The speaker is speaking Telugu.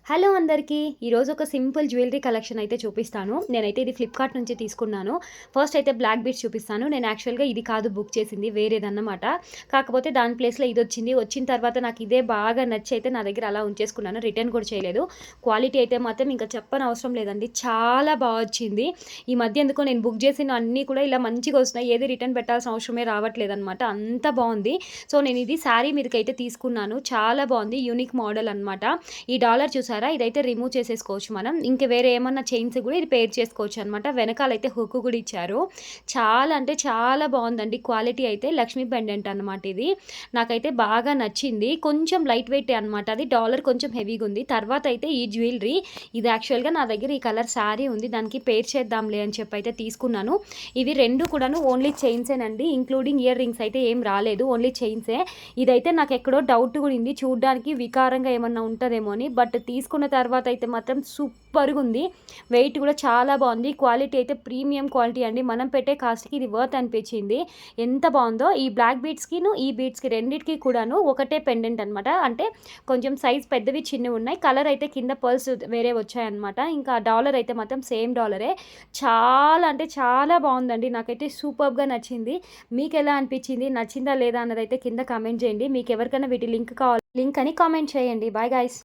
హలో అందరికీ! ఈరోజు ఒక సింపుల్ జ్యువెలరీ కలెక్షన్ అయితే చూపిస్తాను. నేనైతే ఇది ఫ్లిప్‌కార్ట్ నుంచి తీసుకున్నాను. ఫస్ట్ అయితే బ్లాక్ బీడ్స్ చూపిస్తాను. నేను యాక్చువల్‌గా ఇది కాదు బుక్ చేసింది వేరేదన్నమాట. కాకపోతే దాని ప్లేస్‌లో ఇదొచ్చింది. వచ్చిన తర్వాత నాకు ఇదే బాగా నచ్చి అయితే నా దగ్గర అలా ఉంచేసుకున్నాను. రిటర్న్ కూడా చేయలేదు. క్వాలిటీ అయితే మాత్రం ఇంకా చెప్పనవసరం లేదండి. చాలా వచ్చింది. ఈ మధ్య ఎందుకో నేను బుక్ చేసిన అన్నీ కూడా ఇలా మంచిగా వస్తున్నాయి. ఏది రిటర్న్ పెట్టాల్సిన అవసరమే రావట్లేదన్నమాట. అంత బావుంది. సో, నేను ఇది శారీ మీదకైతే తీసుకున్నాను. చాలా బావుంది. యూనిక్ మోడల్ అన్నమాట. ఈ డాలర్ చూసారా? ఇదైతే రిమూవ్ చేసేసుకోవచ్చు మనం. ఇంక వేరే ఏమన్నా చైన్స్ కూడా ఇది పేర్ చేసుకోవచ్చు అనమాట. వెనకాలైతే హుక్ కూడా ఇచ్చారు. చాలా అంటే చాలా బావుందండి. క్వాలిటీ అయితే లక్ష్మీ పెండెంట్ అనమాట ఇది. నాకైతే బాగా నచ్చింది. కొంచెం లైట్ వెయిటే అనమాట. అది డాలర్ కొంచెం హెవీగా ఉంది. తర్వాత అయితే ఈ జ్యువెలరీ ఇది యాక్చువల్‌గా నా దగ్గర ఈ కలర్ శారీ ఉంది. దానికి పేర్ చేద్దాంలే అని చెప్పి అయితే తీసుకున్నాను. ఇవి 2 కూడాను ఓన్లీ చైన్సేనండి. ఇంక్లూడింగ్ ఇయర్ రింగ్స్ అయితే ఏం రాలేదు. ఓన్లీ చైన్సే. ఇదైతే నాకెక్కడో డౌట్ కూడా ఉంది. చూడ్డానికి వికారంగా ఏమన్నా ఉంటదేమో అని. బట్ తీసుకున్న తర్వాత అయితే మాత్రం సూపర్‌గుంది. వెయిట్ కూడా చాలా బావుంది. క్వాలిటీ అయితే ప్రీమియం క్వాలిటీ అండి. మనం పెట్టే కాస్ట్‌కి ఇది వర్త్ అనిపించింది. ఎంత బావుందో! ఈ బ్లాక్ బీడ్స్‌కిను, ఈ బీడ్స్‌కి రెండిటికి కూడాను ఒకటే పెండెంట్ అనమాట. అంటే కొంచెం సైజ్ పెద్దవి, చిన్నవి ఉన్నాయి. కలర్ అయితే కింద పర్ల్స్ వేరే వచ్చాయన్నమాట. ఇంకా డాలర్ అయితే మాత్రం సేమ్ డాలరే. చాలా అంటే చాలా బావుందండి. నాకైతే సూపర్బ్‌గా నచ్చింది. మీకెలా అనిపించింది? నచ్చిందా లేదా అన్నదైతే కింద కామెంట్ చేయండి. మీకెవరికైనా వీటి లింక్ అని కామెంట్ చేయండి. Bye guys.